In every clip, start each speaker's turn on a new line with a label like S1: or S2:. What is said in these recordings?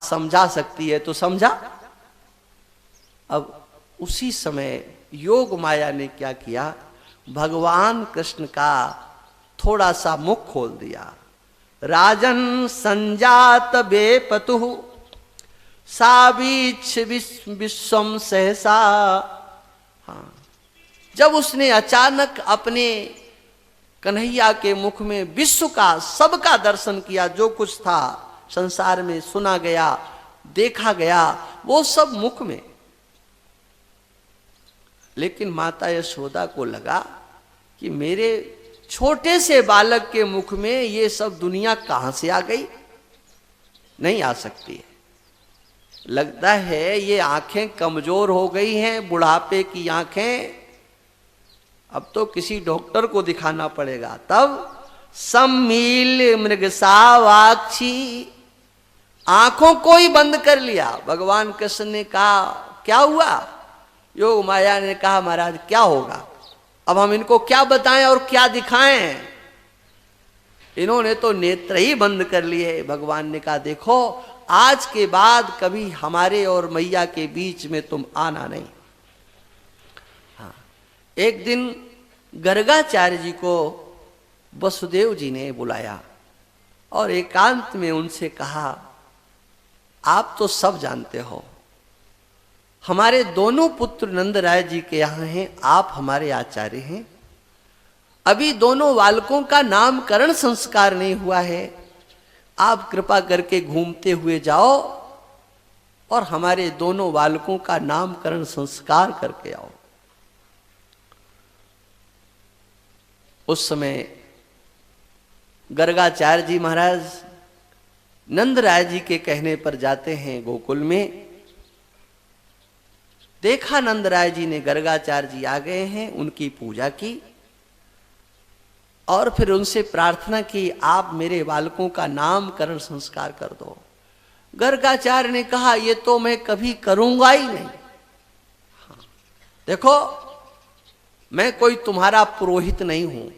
S1: समझा सकती है तो समझा। अब उसी समय योग माया ने क्या किया, भगवान कृष्ण का थोड़ा सा मुख खोल दिया। राजन संजात बेपतु सावीक्ष विश्वम सहसा। हाँ, जब उसने अचानक अपने कन्हैया के मुख में विश्व का सबका दर्शन किया, जो कुछ था संसार में सुना गया देखा गया वो सब मुख में। लेकिन माता यशोदा को लगा कि मेरे छोटे से बालक के मुख में ये सब दुनिया कहां से आ गई, नहीं आ सकती है। लगता है ये आंखें कमजोर हो गई हैं, बुढ़ापे की आंखें, अब तो किसी डॉक्टर को दिखाना पड़ेगा। तब सम्मील मृगसावाक्षी, आंखों को ही बंद कर लिया। भगवान कृष्ण ने कहा क्या हुआ, योग माया ने कहा महाराज क्या होगा, अब हम इनको क्या बताएं और क्या दिखाएं। इन्होंने तो नेत्र ही बंद कर लिए। भगवान ने कहा देखो आज के बाद कभी हमारे और मैया के बीच में तुम आना नहीं। हाँ, एक दिन गर्गाचार्य जी को वसुदेव जी ने बुलाया और एकांत में उनसे कहा आप तो सब जानते हो, हमारे दोनों पुत्र नंद राय जी के यहाँ हैं, आप हमारे आचार्य हैं, अभी दोनों बालकों का नामकरण संस्कार नहीं हुआ है, आप कृपा करके घूमते हुए जाओ और हमारे दोनों बालकों का नामकरण संस्कार करके आओ। उस समय गर्गाचार्य जी महाराज नंद राय जी के कहने पर जाते हैं गोकुल में। देखा नंद राय जी ने गर्गाचार्य जी आ गए हैं, उनकी पूजा की और फिर उनसे प्रार्थना की आप मेरे बालकों का नामकरण संस्कार कर दो। गर्गाचार्य ने कहा ये तो मैं कभी करूंगा ही नहीं। हाँ, देखो मैं कोई तुम्हारा पुरोहित नहीं हूं,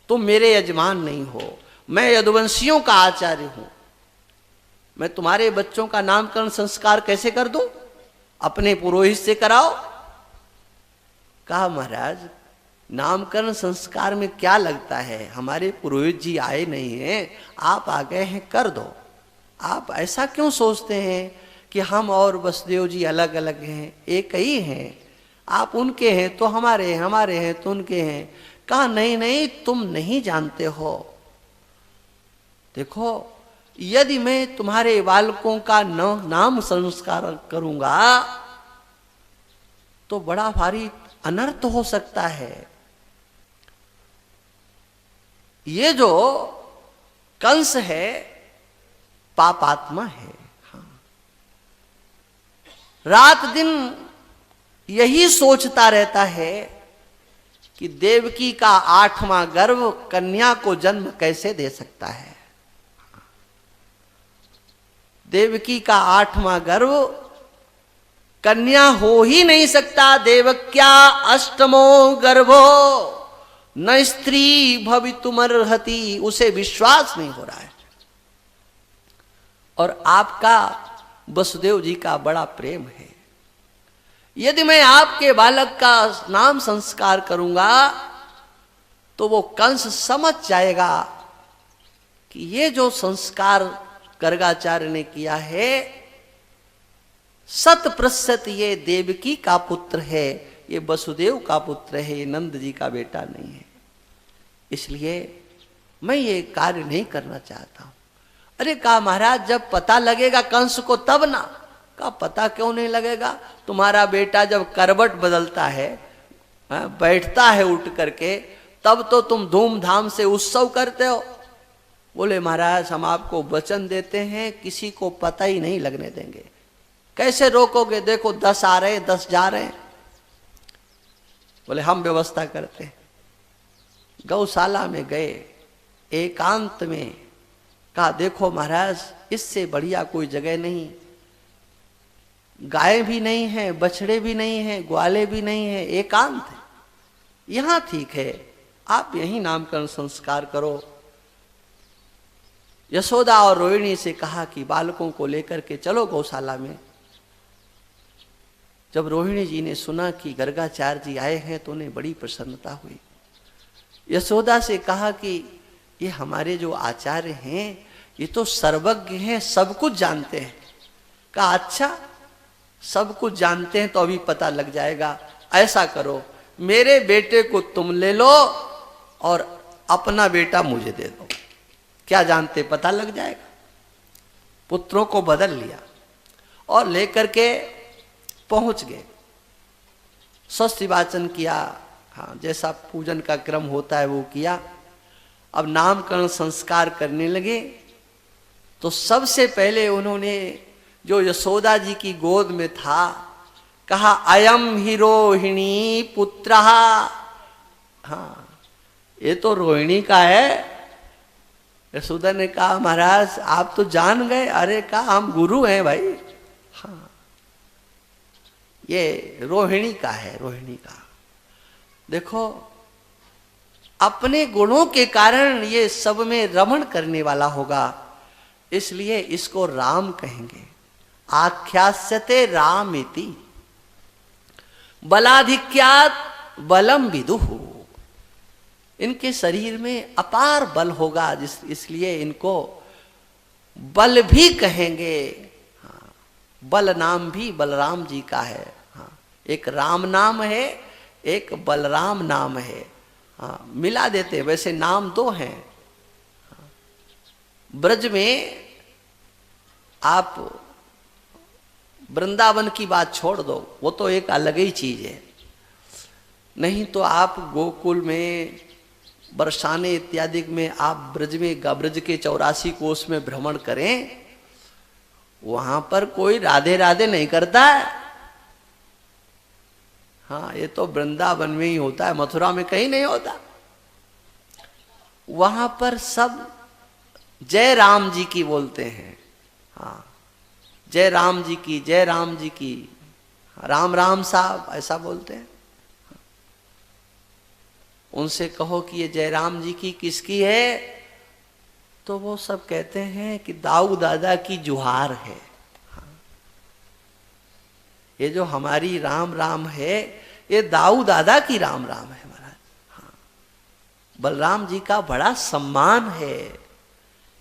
S1: तुम मेरे यजमान नहीं हो, मैं यदुवंशियों का आचार्य हूं, मैं तुम्हारे बच्चों का नामकरण संस्कार कैसे कर दूं, अपने पुरोहित से कराओ। कहा महाराज नामकरण संस्कार में क्या लगता है, हमारे पुरोहित जी आए नहीं हैं, आप आ गए हैं, कर दो। आप ऐसा क्यों सोचते हैं कि हम और वसुदेव जी अलग अलग हैं, एक ही हैं, आप उनके हैं तो हमारे हैं, हमारे हैं तो उनके हैं। कहा नहीं नहीं तुम नहीं जानते हो, देखो यदि मैं तुम्हारे बालकों का नाम संस्कार करूंगा तो बड़ा भारी अनर्थ हो सकता है। ये जो कंस है पापात्मा है। हाँ, रात दिन यही सोचता रहता है कि देवकी का 8वां गर्भ कन्या को जन्म कैसे दे सकता है। देवकी का 8वां गर्भ कन्या हो ही नहीं सकता। देवक्या 8मो गर्भो न स्त्री भवितुमर्हति, उसे विश्वास नहीं हो रहा है। और आपका वसुदेव जी का बड़ा प्रेम है, यदि मैं आपके बालक का नाम संस्कार करूंगा तो वो कंस समझ जाएगा कि ये जो संस्कार गर्गाचार्य ने किया है 100% ये देवकी का पुत्र है, ये वसुदेव का पुत्र है, ये नंद जी का बेटा नहीं है, इसलिए मैं ये कार्य नहीं करना चाहता हूं। अरे कहा महाराज जब पता लगेगा कंस को तब ना। कहा पता क्यों नहीं लगेगा, तुम्हारा बेटा जब करवट बदलता है, बैठता है उठ करके, तब तो तुम धूमधाम से उत्सव करते हो। बोले महाराज हम आपको वचन देते हैं किसी को पता ही नहीं लगने देंगे। कैसे रोकोगे, देखो 10 आ रहे हैं 10 जा रहे हैं। बोले हम व्यवस्था करते हैं। गौशाला में गए, एकांत में कहा देखो महाराज इससे बढ़िया कोई जगह नहीं, गाय भी नहीं है, बछड़े भी नहीं है, ग्वाले भी नहीं है, एकांत है, यहाँ ठीक है, आप यही नामकरण संस्कार करो। यशोदा और रोहिणी से कहा कि बालकों को लेकर के चलो गौशाला में। जब रोहिणी जी ने सुना कि गर्गाचार्य जी आए हैं तो उन्हें बड़ी प्रसन्नता हुई। यशोदा से कहा कि ये हमारे जो आचार्य हैं ये तो सर्वज्ञ हैं, सब कुछ जानते हैं। कहा अच्छा, सब कुछ जानते हैं तो अभी पता लग जाएगा। ऐसा करो, मेरे बेटे को तुम ले लो और अपना बेटा मुझे दे दो, क्या जानते पता लग जाएगा। पुत्रों को बदल लिया और लेकर के पहुंच गए। स्वस्ति वाचन किया, हाँ जैसा पूजन का क्रम होता है वो किया। अब नामकरण संस्कार करने लगे तो सबसे पहले उन्होंने जो यशोदा जी की गोद में था कहा अयम ही रोहिणी पुत्र। हाँ ये तो रोहिणी का है। यशोदा ने कहा महाराज आप तो जान गए। अरे कहा हम गुरु हैं भाई। हाँ ये रोहिणी का है, रोहिणी का। देखो अपने गुणों के कारण ये सब में रमण करने वाला होगा, इसलिए इसको राम कहेंगे। आख्यास्यते रामेति बलाधिक्यात बलम विदुः। इनके शरीर में अपार बल होगा, इसलिए इनको बल भी कहेंगे। हाँ, बल नाम भी बलराम जी का है। हाँ, एक राम नाम है, एक बलराम नाम है। हाँ, मिला देते, वैसे नाम दो हैं। हाँ, ब्रज में आप वृंदावन की बात छोड़ दो, वो तो एक अलग ही चीज है। नहीं तो आप गोकुल में, बरसाने इत्यादि में, आप ब्रज में, ब्रज के 84 कोस में भ्रमण करें, वहां पर कोई राधे राधे नहीं करता है। हाँ ये तो वृंदावन में ही होता है, मथुरा में कहीं नहीं होता। वहां पर सब जय राम जी की बोलते हैं। हाँ जय राम जी की, जय राम जी की, राम राम साहब ऐसा बोलते हैं। उनसे कहो कि ये जय राम जी की किसकी है, तो वो सब कहते हैं कि दाऊ दादा की जुहार है। हाँ। ये जो हमारी राम राम है ये दाऊ दादा की राम राम है महाराज। हाँ। बलराम जी का बड़ा सम्मान है।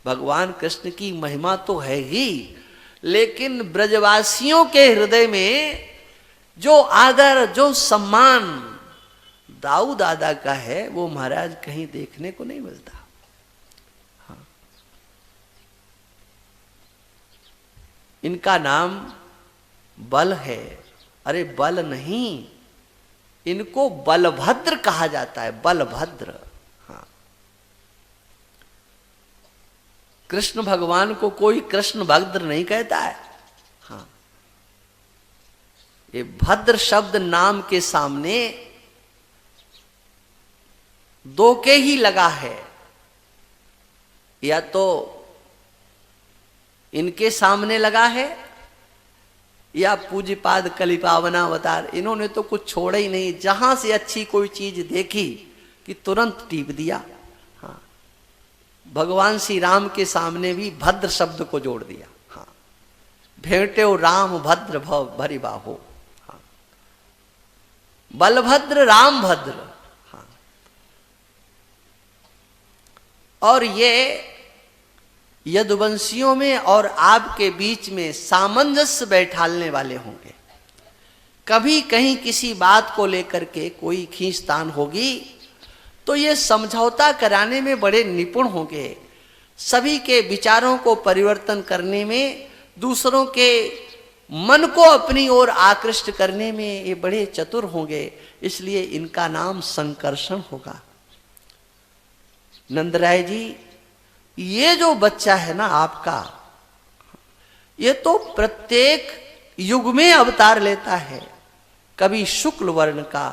S1: भगवान कृष्ण की महिमा तो है ही, लेकिन ब्रजवासियों के हृदय में जो आदर, जो सम्मान दाऊ दादा का है वो महाराज कहीं देखने को नहीं मिलता। हाँ। इनका नाम बल है। अरे बल नहीं, इनको बलभद्र कहा जाता है, बलभद्र। हाँ। कृष्ण भगवान को कोई कृष्ण भद्र नहीं कहता है। हाँ। ये भद्र शब्द नाम के सामने दो के ही लगा है, या तो इनके सामने लगा है या पूज्यपाद कलिपावनावतार, इन्होंने तो कुछ छोड़ा ही नहीं। जहां से अच्छी कोई चीज देखी कि तुरंत टीप दिया। हाँ। भगवान श्री राम के सामने भी भद्र शब्द को जोड़ दिया। हाँ। भेंटे राम भद्र भव भरी बाहो। हाँ। बलभद्र राम भद्र। हाँ। और ये यदुवंशियों में और आपके बीच में सामंजस्य बैठालने वाले होंगे। कभी कहीं किसी बात को लेकर के कोई खींचतान होगी तो ये समझौता कराने में बड़े निपुण होंगे। सभी के विचारों को परिवर्तन करने में, दूसरों के मन को अपनी ओर आकृष्ट करने में ये बड़े चतुर होंगे। इसलिए इनका नाम संकर्षण होगा। नंदराय जी, ये जो बच्चा है ना आपका, ये तो प्रत्येक युग में अवतार लेता है। कभी शुक्ल वर्ण का,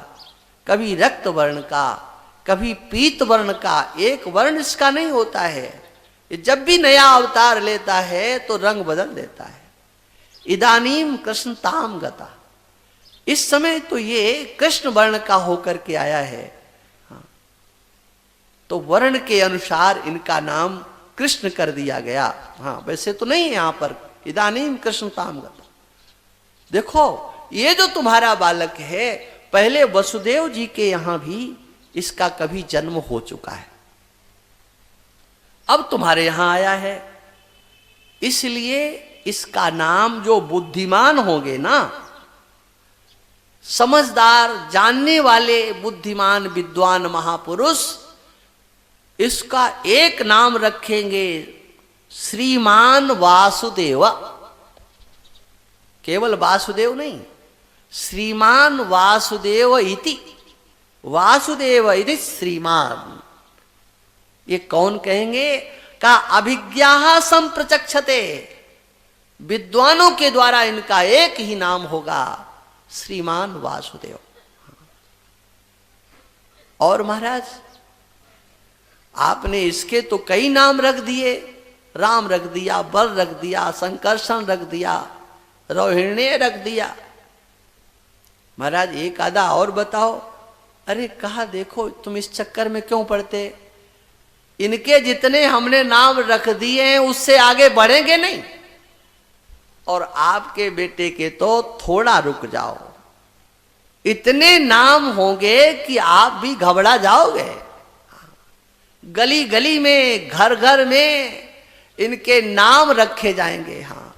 S1: कभी रक्त वर्ण का, कभी पीत वर्ण का, एक वर्ण इसका नहीं होता है। ये जब भी नया अवतार लेता है तो रंग बदल देता है। इदानीम कृष्ण ताम गता, इस समय तो ये कृष्ण वर्ण का होकर के आया है। हाँ। तो वर्ण के अनुसार इनका नाम कृष्ण कर दिया गया। हाँ, वैसे तो नहीं है यहां पर, इदानीम कृष्ण ताम गता। देखो ये जो तुम्हारा बालक है, पहले वसुदेव जी के यहां भी इसका कभी जन्म हो चुका है, अब तुम्हारे यहां आया है, इसलिए इसका नाम जो बुद्धिमान होंगे ना, समझदार जानने वाले बुद्धिमान विद्वान महापुरुष, इसका एक नाम रखेंगे श्रीमान वासुदेव। केवल वासुदेव नहीं, श्रीमान वासुदेव इति, वासुदेव इति श्रीमान। ये कौन कहेंगे? का अभिज्ञा संप्रचक्षते, विद्वानों के द्वारा इनका एक ही नाम होगा, श्रीमान वासुदेव। और महाराज आपने इसके तो कई नाम रख दिए, राम रख दिया, बल रख दिया, संकर्षण रख दिया, रोहिणी रख दिया। महाराज एक आधा और बताओ। अरे कहा देखो तुम इस चक्कर में क्यों पड़ते, इनके जितने हमने नाम रख दिए हैं उससे आगे बढ़ेंगे नहीं, और आपके बेटे के तो थोड़ा रुक जाओ, इतने नाम होंगे कि आप भी घबरा जाओगे। गली गली में, घर घर में इनके नाम रखे जाएंगे। हाँ,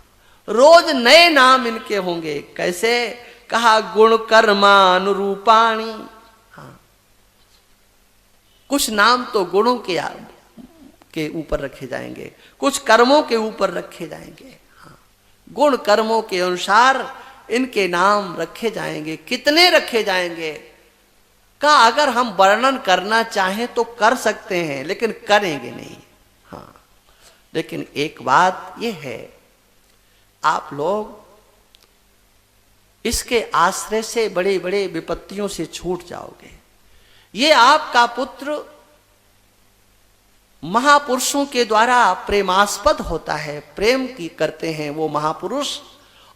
S1: रोज नए नाम इनके होंगे। कैसे? कहा गुण कर्मा अनुरूपाणी। हाँ, कुछ नाम तो गुणों के ऊपर रखे जाएंगे, कुछ कर्मों के ऊपर रखे जाएंगे। हाँ, गुण कर्मों के अनुसार इनके नाम रखे जाएंगे। कितने रखे जाएंगे का अगर हम वर्णन करना चाहें तो कर सकते हैं, लेकिन करेंगे नहीं। हाँ, लेकिन एक बात यह है, आप लोग इसके आश्रय से बड़े बड़े विपत्तियों से छूट जाओगे। ये आपका पुत्र महापुरुषों के द्वारा प्रेमास्पद होता है, प्रेम की करते हैं वो महापुरुष,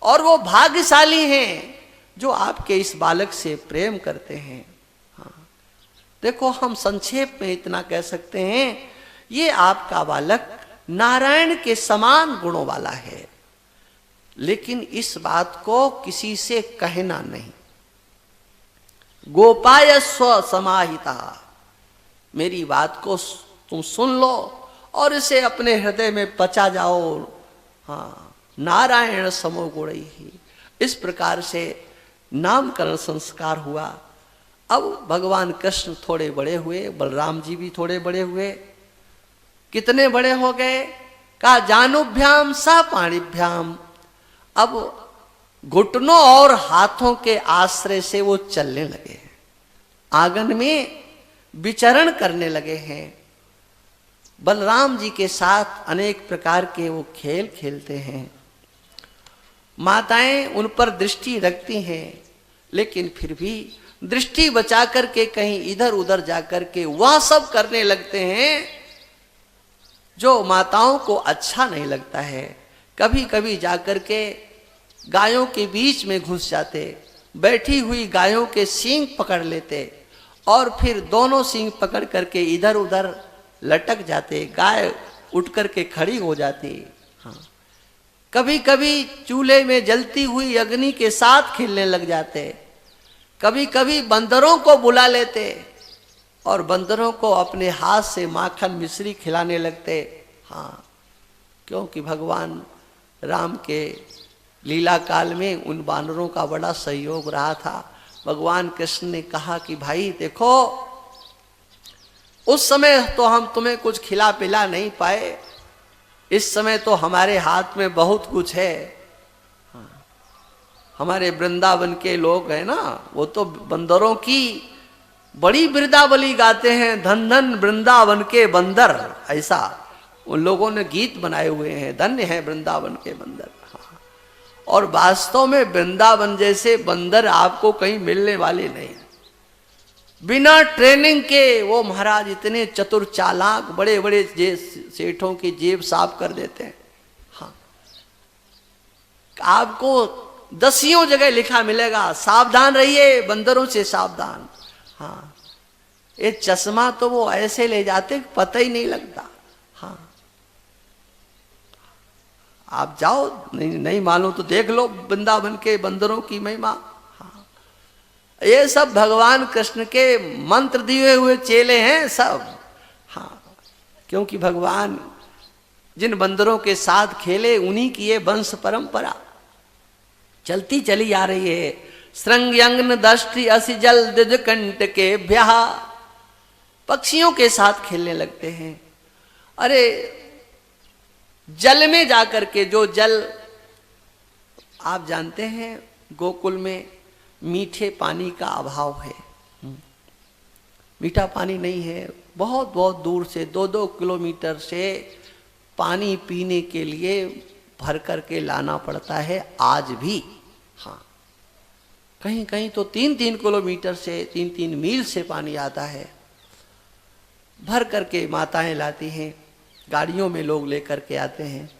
S1: और वो भाग्यशाली हैं जो आपके इस बालक से प्रेम करते हैं। हाँ, देखो हम संक्षेप में इतना कह सकते हैं, ये आपका बालक नारायण के समान गुणों वाला है, लेकिन इस बात को किसी से कहना नहीं। गोपाय स्व समाहिता, मेरी बात को तुम सुन लो और इसे अपने हृदय में पचा जाओ। हाँ, नारायण समो गुणै ही, इस प्रकार से नामकरण संस्कार हुआ। अब भगवान कृष्ण थोड़े बड़े हुए, बलराम जी भी थोड़े बड़े हुए। कितने बड़े हो गए? का जानुभ्याम सा पाणिभ्याम, अब घुटनों और हाथों के आश्रय से वो चलने लगे हैं, आंगन में विचरण करने लगे हैं। बलराम जी के साथ अनेक प्रकार के वो खेल खेलते हैं। माताएं उन पर दृष्टि रखती हैं, लेकिन फिर भी दृष्टि बचा करके कहीं इधर उधर जाकर के वह सब करने लगते हैं जो माताओं को अच्छा नहीं लगता है। कभी कभी जाकर के गायों के बीच में घुस जाते, बैठी हुई गायों के सींग पकड़ लेते और फिर दोनों सींग पकड़ करके इधर उधर लटक जाते, गाय उठ करके खड़ी हो जाती। हाँ, कभी कभी चूल्हे में जलती हुई अग्नि के साथ खेलने लग जाते, कभी कभी बंदरों को बुला लेते और बंदरों को अपने हाथ से माखन मिश्री खिलाने लगते। हाँ, क्योंकि भगवान राम के लीला काल में उन बानरों का बड़ा सहयोग रहा था। भगवान कृष्ण ने कहा कि भाई देखो, उस समय तो हम तुम्हें कुछ खिला पिला नहीं पाए, इस समय तो हमारे हाथ में बहुत कुछ है। हमारे वृंदावन के लोग हैं ना, वो तो बंदरों की बड़ी वृंदावली गाते हैं, धन धन वृंदावन के बंदर, ऐसा उन लोगों ने गीत बनाए हुए हैं, धन्य है वृंदावन के बंदर। हाँ, और वास्तव में वृंदावन जैसे बंदर आपको कहीं मिलने वाले नहीं। बिना ट्रेनिंग के वो महाराज इतने चतुर चालाक, बड़े बड़े सेठों की जेब साफ कर देते हैं। हाँ, आपको दसियों जगह लिखा मिलेगा, सावधान रहिए बंदरों से सावधान। हाँ, ये चश्मा तो वो ऐसे ले जाते पता ही नहीं लगता। हाँ, आप जाओ, नहीं मालूम तो देख लो वृंदावन के बंदरों की महिमा। हाँ, ये सब भगवान कृष्ण के मंत्र दिए हुए चेले हैं सब। हाँ, क्योंकि भगवान जिन बंदरों के साथ खेले उन्हीं की ये वंश परंपरा चलती चली आ रही है। श्रृंग्यंग्न दष्टि असि जल दिज कंट के ब्याह, पक्षियों के साथ खेलने लगते हैं। अरे जल में जाकर के, जो जल आप जानते हैं गोकुल में मीठे पानी का अभाव है, मीठा पानी नहीं है। बहुत बहुत दूर से 2-2 किलोमीटर से पानी पीने के लिए भर करके लाना पड़ता है आज भी। हाँ, कहीं कहीं तो 3-3 किलोमीटर से, 3-3 मील से पानी आता है, भर करके माताएं लाती हैं। गाड़ियों में लोग लेकर के आते हैं।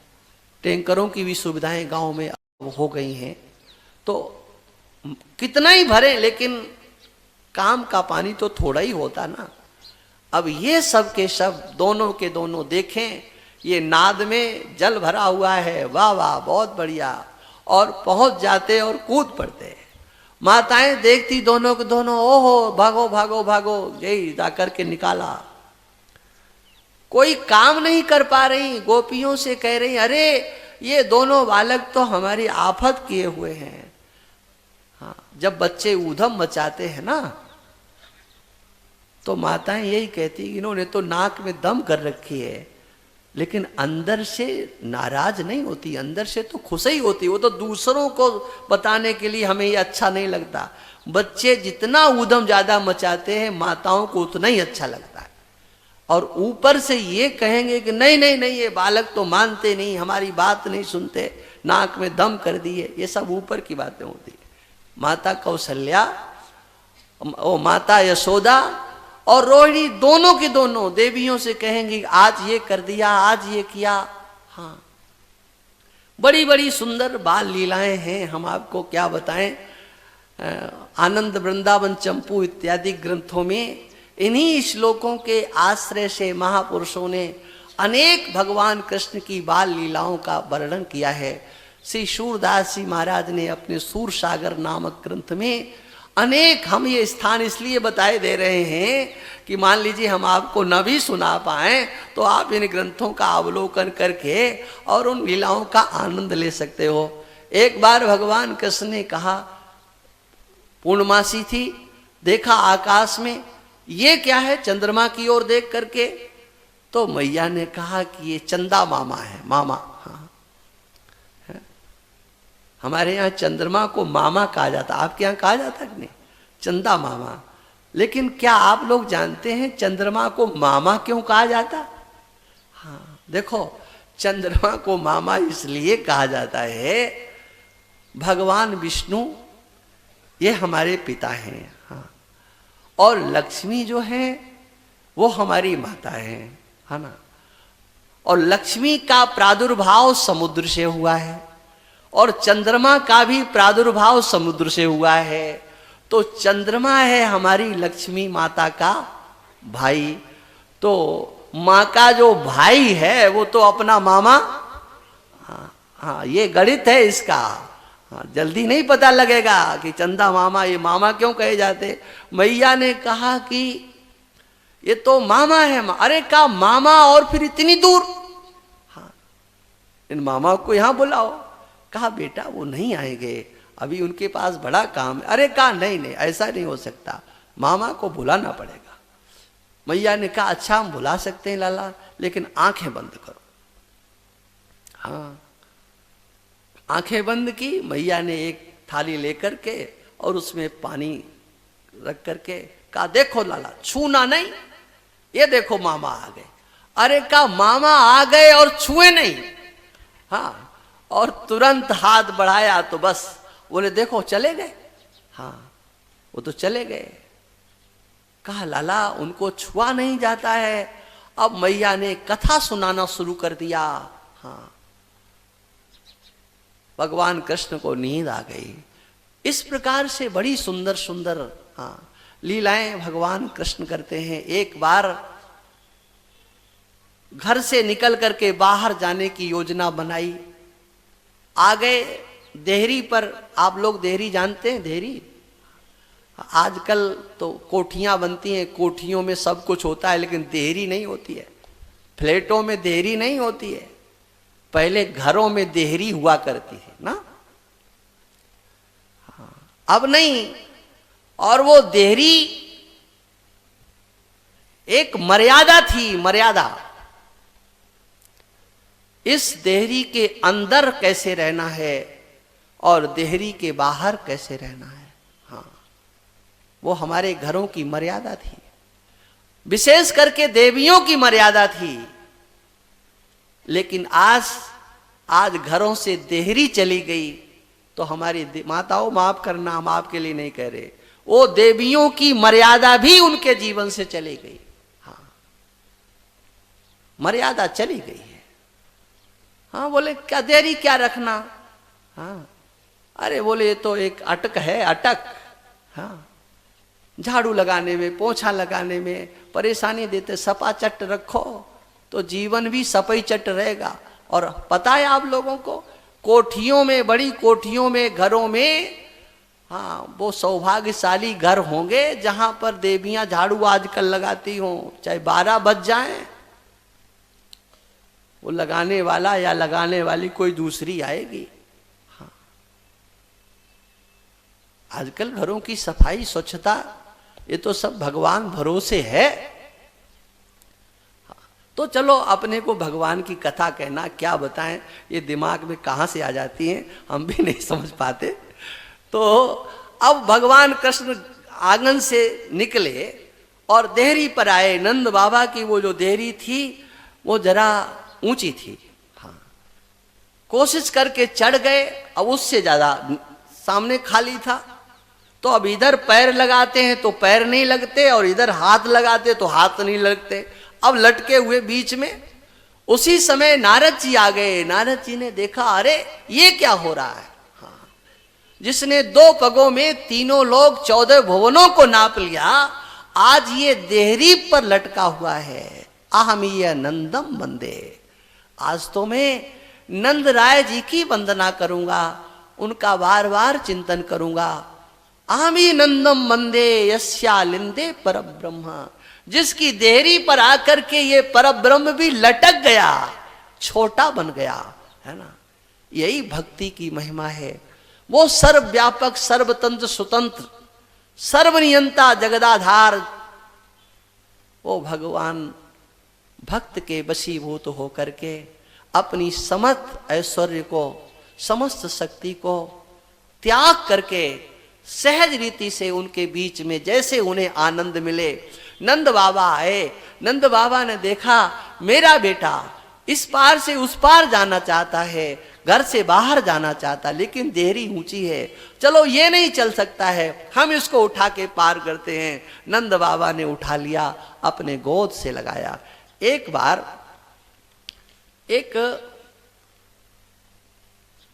S1: टैंकरों की भी सुविधाएं गांव में हो गई हैं, तो कितना ही भरें लेकिन काम का पानी तो थोड़ा ही होता ना। अब ये सब के सब दोनों के दोनों देखें, ये नाद में जल भरा हुआ है, वाह वाह बहुत बढ़िया, और पहुंच जाते और कूद पड़ते। माताएं देखती दोनों के दोनों, ओहो भागो भागो भागो, यही जाकर के निकाला। कोई काम नहीं कर पा रही, गोपियों से कह रही अरे ये दोनों बालक तो हमारी आफत किए हुए हैं। हाँ, जब बच्चे ऊधम मचाते हैं ना, तो माताएं यही कहती इन्होंने तो नाक में दम कर रखी है, लेकिन अंदर से नाराज नहीं होती, अंदर से तो खुश ही होती। वो तो दूसरों को बताने के लिए हमें ये अच्छा नहीं लगता। बच्चे जितना ऊधम ज्यादा मचाते हैं माताओं को उतना ही अच्छा लगता है। और ऊपर से ये कहेंगे कि नहीं नहीं नहीं, ये बालक तो मानते नहीं, हमारी बात नहीं सुनते, नाक में दम कर दिए, ये सब ऊपर की बातें होती है। माता कौशल्या, ओ माता यशोदा और रोहिणी दोनों की दोनों देवियों से कहेंगी आज ये कर दिया, आज ये किया। हाँ, बड़ी बड़ी सुंदर बाल लीलाएं हैं, हम आपको क्या बताएं। आनंद वृंदावन चंपू इत्यादि ग्रंथों में इन्हीं श्लोकों के आश्रय से महापुरुषों ने अनेक भगवान कृष्ण की बाल लीलाओं का वर्णन किया है। श्री सूरदास जी महाराज ने अपने सूर सागर नामक ग्रंथ में अनेक, हम ये स्थान इसलिए बताए दे रहे हैं कि मान लीजिए हम आपको न भी सुना पाए तो आप इन ग्रंथों का अवलोकन करके और उन लीलाओं का आनंद ले सकते हो। एक बार भगवान कृष्ण ने कहा, पूर्णमासी थी, देखा आकाश में ये क्या है, चंद्रमा की ओर देख करके, तो मैया ने कहा कि ये चंदा मामा है, मामा। हाँ, हमारे यहाँ चंद्रमा को मामा कहा जाता, आपके यहाँ कहा जाता कि नहीं, चंदा मामा। लेकिन क्या आप लोग जानते हैं चंद्रमा को मामा क्यों कहा जाता? हाँ, देखो चंद्रमा को मामा इसलिए कहा जाता है, भगवान विष्णु ये हमारे पिता हैं, हाँ, और लक्ष्मी जो है वो हमारी माता है ना। और लक्ष्मी का प्रादुर्भाव समुद्र से हुआ है और चंद्रमा का भी प्रादुर्भाव समुद्र से हुआ है। तो चंद्रमा है हमारी लक्ष्मी माता का भाई, तो माँ का जो भाई है वो तो अपना मामा। हाँ हाँ, ये गणित है इसका। हाँ, जल्दी नहीं पता लगेगा कि चंदा मामा, ये मामा क्यों कहे जाते। मैया ने कहा कि ये तो मामा है। अरे का मामा, और फिर इतनी दूर? हाँ, इन मामा को यहां बुलाओ। कहा बेटा वो नहीं आएंगे, अभी उनके पास बड़ा काम है। अरे कहा नहीं नहीं, ऐसा नहीं हो सकता, मामा को बुलाना पड़ेगा। मैया ने कहा अच्छा हम बुला सकते हैं लाला, लेकिन आंखें बंद करो। हाँ, आंखें बंद की। मैया ने एक थाली लेकर के और उसमें पानी रख करके कहा देखो लाला, छूना नहीं, ये देखो मामा आ गए। अरे कहा मामा आ गए और छुए नहीं। हाँ, और तुरंत हाथ बढ़ाया तो बस बोले देखो चले गए। हाँ, वो तो चले गए। कहा लाला उनको छुआ नहीं जाता है। अब मैया ने कथा सुनाना शुरू कर दिया। हाँ, भगवान कृष्ण को नींद आ गई। इस प्रकार से बड़ी सुंदर सुंदर हाँ लीलाएं भगवान कृष्ण करते हैं। एक बार घर से निकल करके बाहर जाने की योजना बनाई आ गए देहरी पर। आप लोग देहरी जानते हैं? देहरी आजकल तो कोठियां बनती हैं, कोठियों में सब कुछ होता है, लेकिन देहरी नहीं होती है। फ्लैटों में देहरी नहीं होती है, पहले घरों में देहरी हुआ करती है ना। अब नहीं। और वो देहरी एक मर्यादा थी, मर्यादा। इस देहरी के अंदर कैसे रहना है और देहरी के बाहर कैसे रहना है, हाँ, वो हमारे घरों की मर्यादा थी। विशेष करके देवियों की मर्यादा थी। लेकिन आज घरों से देहरी चली गई तो हमारी माताओं, माफ करना, हम आपके लिए नहीं कह रहे, वो देवियों की मर्यादा भी उनके जीवन से चली गई। हाँ, मर्यादा चली गई है। हाँ, बोले क्या देरी क्या रखना। हाँ, अरे बोले ये तो एक अटक है, अटक। हाँ, झाड़ू लगाने में, पोछा लगाने में परेशानी देते, सपा चट रखो तो जीवन भी सपई चट रहेगा। और पता है आप लोगों को, कोठियों में, बड़ी कोठियों में, घरों में, हाँ, वो सौभाग्यशाली घर होंगे जहां पर देवियां झाड़ू आजकल लगाती हों, चाहे 12 बज जाएं, वो लगाने वाला या लगाने वाली कोई दूसरी आएगी। हाँ, आजकल घरों की सफाई, स्वच्छता, ये तो सब भगवान भरोसे है। तो चलो अपने को भगवान की कथा कहना, क्या बताएं, ये दिमाग में कहां से आ जाती हैं, हम भी नहीं समझ पाते। तो अब भगवान कृष्ण आंगन से निकले और देहरी पर आए। नंद बाबा की वो जो देहरी थी वो जरा ऊंची थी। हाँ, कोशिश करके चढ़ गए, अब उससे ज्यादा सामने खाली था। तो अब इधर पैर लगाते हैं तो पैर नहीं लगते, और इधर हाथ लगाते तो हाथ नहीं लगते, अब लटके हुए बीच में। उसी समय नारद जी आ गए। नारद जी ने देखा, अरे ये क्या हो रहा है। हाँ, जिसने 2 पगों में तीनों लोग 14 भुवनों को नाप लिया, आज ये देहरी पर लटका हुआ है। अहमीय नंदम वंदे, आज तो मैं नंद राय जी की वंदना करूंगा, उनका बार बार चिंतन करूंगा। अहमी नंदम वंदे यस्यालिंदे परब्रह्म, जिसकी देहरी पर आकर के ये परब्रह्म भी लटक गया, छोटा बन गया, है ना। यही भक्ति की महिमा है। वो सर्वव्यापक, सर्वतंत्र, स्वतंत्र, सर्वनियंता, जगदाधार, वो भगवान भक्त के वशीभूत होकर के अपनी समस्त ऐश्वर्य को, समस्त शक्ति को त्याग करके सहज रीति से उनके बीच में जैसे उन्हें आनंद मिले। नंद बाबा आए। नंद बाबा ने देखा, मेरा बेटा इस पार से उस पार जाना चाहता है, घर से बाहर जाना चाहता, लेकिन देहरी ऊंची है, चलो ये नहीं चल सकता है, हम इसको उठा के पार करते हैं। नंद बाबा ने उठा लिया, अपने गोद से लगाया। एक बार एक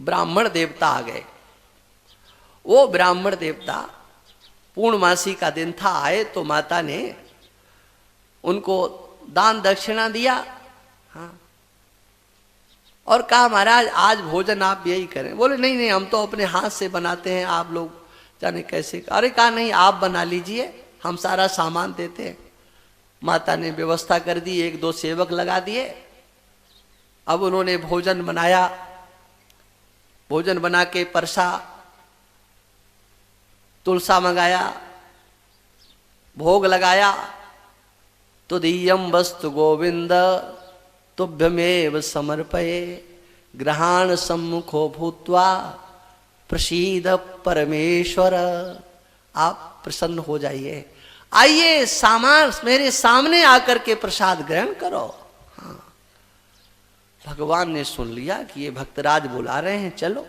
S1: ब्राह्मण देवता आ गए। वो ब्राह्मण देवता, पूर्णमासी का दिन था, आए तो माता ने उनको दान दक्षिणा दिया। हाँ, और कहा महाराज आज भोजन आप यही करें। बोले नहीं नहीं, हम तो अपने हाथ से बनाते हैं, आप लोग जाने कैसे। अरे कहा नहीं, आप बना लीजिए, हम सारा सामान देते हैं। माता ने व्यवस्था कर दी, 1-2 सेवक लगा दिए। अब उन्होंने भोजन बनाया, भोजन बना के परसा, तुलसा मंगाया, भोग लगाया। तो दियम वस्तु गोविंद तुभ्यमेव समर्पये, ग्रहण सम्मुखो भूत्वा प्रसीद परमेश्वर। आप प्रसन्न हो जाइए, आइए सामान मेरे सामने आकर के प्रसाद ग्रहण करो। हाँ, भगवान ने सुन लिया कि ये भक्तराज बुला रहे हैं, चलो।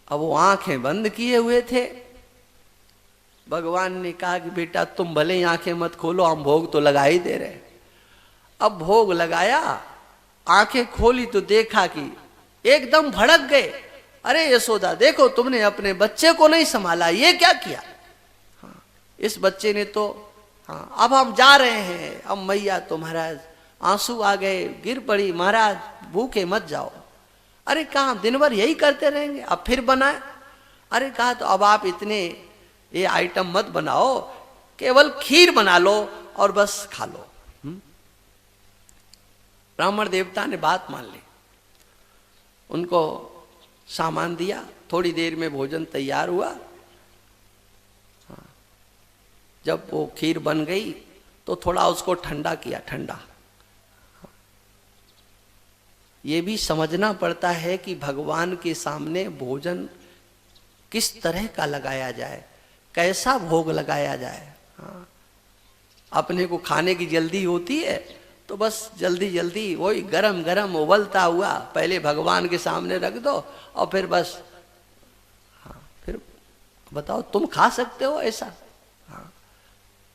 S1: अब वो आंखें बंद किए हुए थे। भगवान ने कहा कि बेटा तुम भले ही आंखें मत खोलो, हम भोग तो लगा ही दे रहे। अब भोग लगाया, आंखें खोली तो देखा कि एकदम भड़क गए। अरे यशोदा, देखो तुमने अपने बच्चे को नहीं संभाला, ये क्या किया। हाँ, इस बच्चे ने तो, हाँ, अब हम जा रहे हैं। अब मैया तो महाराज आंसू आ गए, गिर पड़ी, महाराज भूखे मत जाओ। अरे कहा दिन भर यही करते रहेंगे, अब फिर बनाए। अरे कहा तो अब आप इतने ये आइटम मत बनाओ, केवल खीर बना लो और बस खा लो। ब्राह्मण देवता ने बात मान ली, उनको सामान दिया, थोड़ी देर में भोजन तैयार हुआ। जब वो खीर बन गई तो थोड़ा उसको ठंडा किया, ठंडा। ये भी समझना पड़ता है कि भगवान के सामने भोजन किस तरह का लगाया जाए, कैसा भोग लगाया जाए। हाँ, अपने को खाने की जल्दी होती है तो बस जल्दी जल्दी वही गरम गरम उबलता हुआ पहले भगवान के सामने रख दो और फिर बस, हाँ, फिर बताओ तुम खा सकते हो ऐसा? हाँ,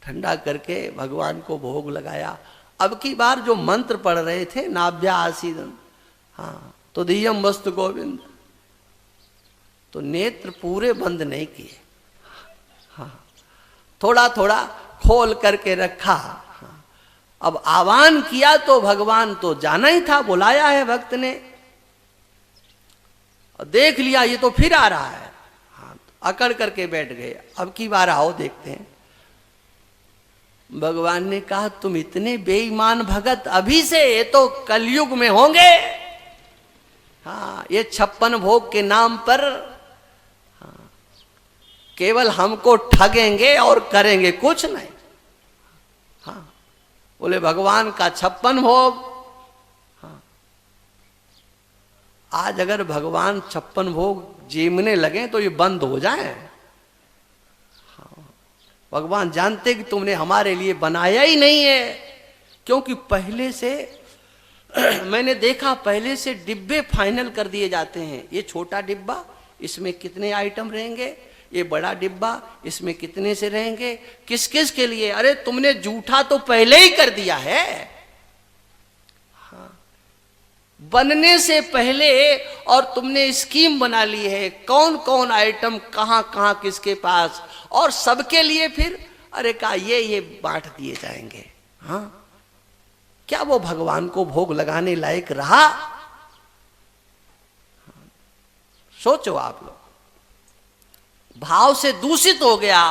S1: ठंडा करके भगवान को भोग लगाया। अब की बार जो मंत्र पढ़ रहे थे, नाभ्या आसीदन, हाँ, तो दियम वस्तु गोविंद, तो नेत्र पूरे बंद नहीं किए, हाँ, थोड़ा थोड़ा खोल करके रखा। हाँ, अब आह्वान किया तो भगवान तो जाना ही था, बुलाया है भक्त ने, और देख लिया ये तो फिर आ रहा है। हाँ, अकड़ करके बैठ गए, अब की बार आओ देखते हैं। भगवान ने कहा तुम इतने बेईमान भगत अभी से, ये तो कलयुग में होंगे। हाँ, ये 56 भोग के नाम पर, हाँ, केवल हमको ठगेंगे और करेंगे कुछ नहीं। हाँ, बोले भगवान का 56 भोग। हाँ, आज अगर भगवान 56 भोग जीमने लगे तो ये बंद हो जाए। हाँ, भगवान जानते कि तुमने हमारे लिए बनाया ही नहीं है, क्योंकि पहले से मैंने देखा, पहले से डिब्बे फाइनल कर दिए जाते हैं। ये छोटा डिब्बा, इसमें कितने आइटम रहेंगे, ये बड़ा डिब्बा, इसमें कितने से रहेंगे, किस किस के लिए। अरे तुमने जूठा तो पहले ही कर दिया है। हाँ, बनने से पहले, और तुमने स्कीम बना ली है कौन कौन आइटम कहां कहां किसके पास, और सबके लिए फिर अरे कहा ये बांट दिए जाएंगे। हाँ, क्या वो भगवान को भोग लगाने लायक रहा? सोचो आप लोग। भाव से दूषित हो गया,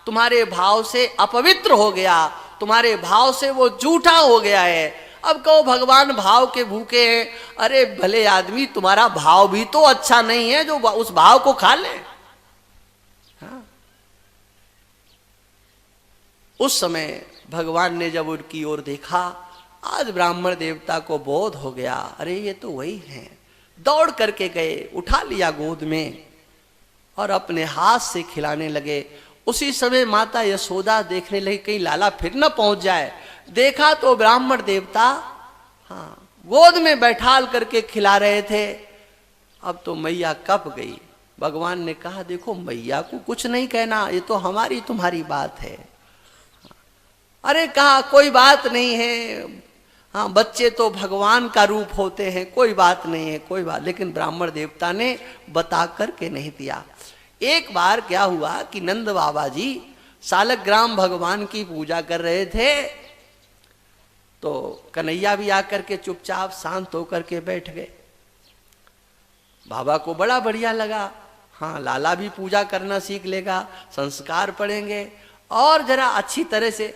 S1: तुम्हारे भाव से अपवित्र हो गया, तुम्हारे भाव से वो झूठा हो गया है। अब कहो भगवान भाव के भूखे हैं। अरे भले आदमी, तुम्हारा भाव भी तो अच्छा नहीं है जो उस भाव को खा ले। हाँ? उस समय भगवान ने जब उनकी ओर देखा, आज ब्राह्मण देवता को बोध हो गया, अरे ये तो वही हैं। दौड़ करके गए, उठा लिया गोद में और अपने हाथ से खिलाने लगे। उसी समय माता यशोदा देखने लगी कहीं लाला फिर न पहुंच जाए। देखा तो ब्राह्मण देवता, हाँ, गोद में बैठाल करके खिला रहे थे। अब तो मैया कप गई। भगवान ने कहा देखो मैया को कुछ नहीं कहना, ये तो हमारी तुम्हारी बात है। अरे कहा कोई बात नहीं है, हाँ, बच्चे तो भगवान का रूप होते हैं, कोई बात नहीं है, कोई बात। लेकिन ब्राह्मण देवता ने बता करके नहीं दिया। एक बार क्या हुआ कि नंद बाबा जी सालग्राम भगवान की पूजा कर रहे थे, तो कन्हैया भी आकर के चुपचाप शांत होकर के बैठ गए। बाबा को बड़ा बढ़िया लगा, हाँ, लाला भी पूजा करना सीख लेगा, संस्कार पढ़ेंगे और जरा अच्छी तरह से।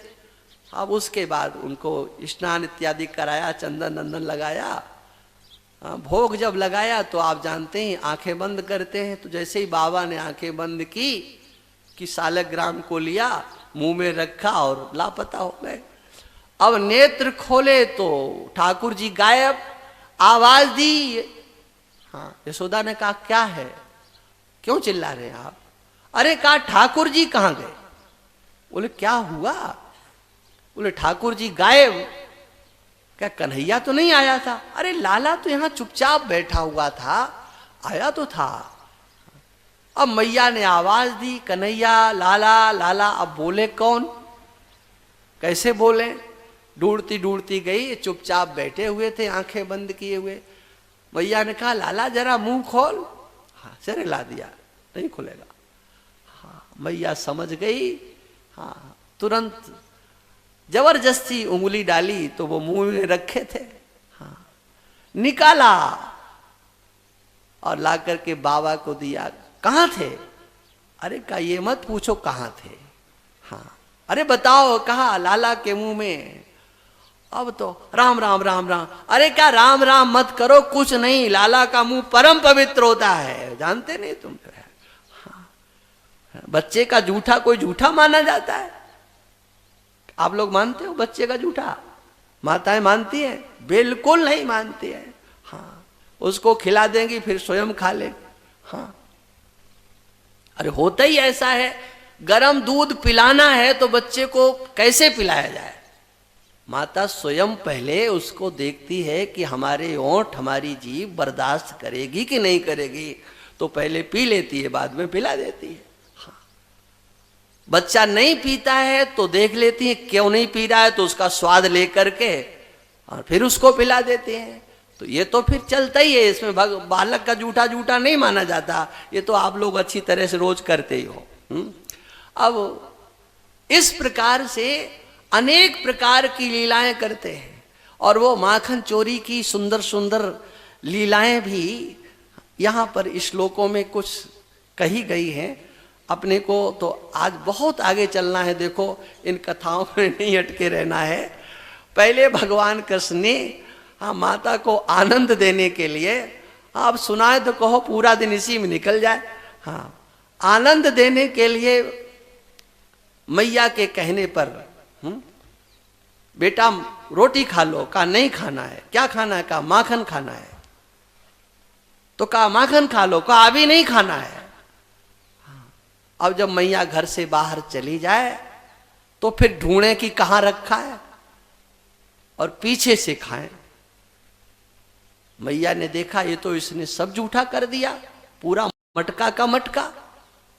S1: अब उसके बाद उनको स्नान इत्यादि कराया, चंदन नंदन लगाया। भोग जब लगाया तो आप जानते हैं आंखें बंद करते हैं। तो जैसे ही बाबा ने आंखें बंद की कि सालग्राम को लिया, मुंह में रखा और लापता हो गए। अब नेत्र खोले तो ठाकुर जी गायब। आवाज दी, हाँ, यशोदा ने कहा क्या है, क्यों चिल्ला रहे हैं आप? अरे कहा ठाकुर जी कहाँ गए? बोले क्या हुआ? बोले ठाकुर जी गायब। क्या कन्हैया तो नहीं आया था? अरे लाला तो यहां चुपचाप बैठा हुआ था, आया तो था। अब मैया ने आवाज दी, कन्हैया, लाला लाला। अब बोले कौन, कैसे बोले? ढूंढती ढूंढती गई, चुपचाप बैठे हुए थे आंखें बंद किए हुए। मैया ने कहा लाला जरा मुंह खोल। हाँ, सिर हिला दिया, नहीं खुलेगा। हाँ, मैया समझ गई। हाँ, तुरंत जबरदस्ती उंगली डाली तो वो मुंह में रखे थे। हाँ, निकाला और ला करके बाबा को दिया। कहाँ थे? अरे का ये मत पूछो कहाँ थे। हाँ, अरे बताओ कहा? लाला के मुंह में। अब तो राम राम राम राम। अरे क्या राम राम मत करो, कुछ नहीं, लाला का मुंह परम पवित्र होता है, जानते नहीं तुम तो है। हाँ, बच्चे का जूठा कोई जूठा माना जाता है? आप लोग मानते हो बच्चे का जूठा? माताएं मानती हैं? बिल्कुल नहीं मानती है। हाँ, उसको खिला देंगी फिर स्वयं खा लेंगे। हाँ, अरे होता ही ऐसा है। गरम दूध पिलाना है तो बच्चे को कैसे पिलाया जाए? माता स्वयं पहले उसको देखती है कि हमारे ओंठ हमारी जीभ बर्दाश्त करेगी कि नहीं करेगी, तो पहले पी लेती है, बाद में पिला देती है। हाँ, बच्चा नहीं पीता है तो देख लेती है क्यों नहीं पी रहा है, तो उसका स्वाद लेकर के और फिर उसको पिला देते हैं। तो ये तो फिर चलता ही है, इसमें बालक का जूठा जूठा नहीं माना जाता। ये तो आप लोग अच्छी तरह से रोज करते ही हो। अब इस प्रकार से अनेक प्रकार की लीलाएं करते हैं, और वो माखन चोरी की सुंदर सुंदर लीलाएं भी यहाँ पर श्लोकों में कुछ कही गई हैं। अपने को तो आज बहुत आगे चलना है, देखो इन कथाओं में नहीं अटके रहना है। पहले भगवान कृष्ण ने माता को आनंद देने के लिए, आप सुनाए तो कहो पूरा दिन इसी में निकल जाए। हाँ, आनंद देने के लिए मैया के कहने पर बेटा रोटी खा लो। कहा नहीं खाना है। क्या खाना है? कहा माखन खाना है। तो कहा माखन खा लो। कहा अभी नहीं खाना है। अब जब मैया घर से बाहर चली जाए तो फिर ढूंढे कि कहां रखा है और पीछे से खाएं। मैया ने देखा ये तो इसने सब जूठा कर दिया, पूरा मटका का मटका।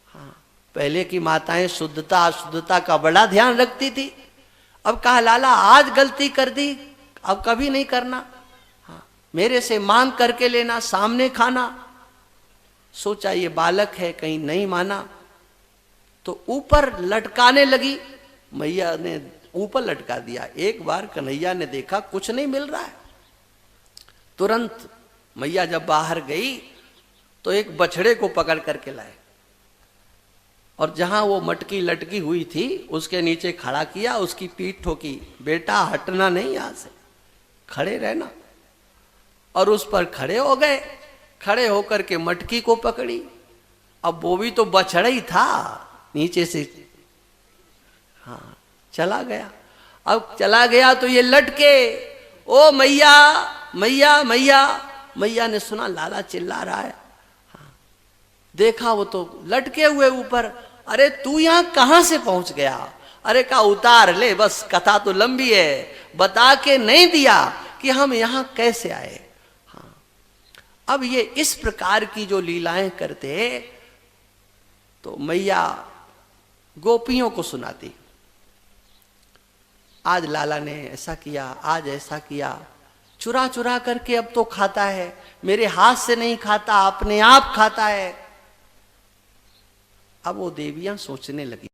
S1: हाँ, पहले की माताएं शुद्धता अशुद्धता का बड़ा ध्यान रखती थी। अब कहा लाला आज गलती कर दी, अब कभी नहीं करना। हाँ, मेरे से मांग करके लेना, सामने खाना। सोचा ये बालक है, कहीं नहीं माना तो ऊपर लटकाने लगी। मैया ने ऊपर लटका दिया। एक बार कन्हैया ने देखा कुछ नहीं मिल रहा है। तुरंत मैया जब बाहर गई तो एक बछड़े को पकड़ करके लाए, और जहां वो मटकी लटकी हुई थी उसके नीचे खड़ा किया, उसकी पीठ ठोकी, बेटा हटना नहीं यहां से, खड़े रहना। और उस पर खड़े हो गए। खड़े होकर के मटकी को पकड़ी। अब वो भी तो बछड़ा ही था, नीचे से हाँ चला गया। अब चला गया तो ये लटके, ओ मैया मैया मैया। मैया ने सुना लाला चिल्ला रहा है। हाँ, देखा वो तो लटके हुए ऊपर। अरे तू यहां कहां से पहुंच गया? अरे का उतार ले, बस कथा तो लंबी है, बता के नहीं दिया कि हम यहां कैसे आए। हाँ, अब ये इस प्रकार की जो लीलाएं करते तो मैया गोपियों को सुनाती, आज लाला ने ऐसा किया, आज ऐसा किया, चुरा चुरा करके अब तो खाता है, मेरे हाथ से नहीं खाता, अपने आप खाता है। अब वो देवियां सोचने लगी।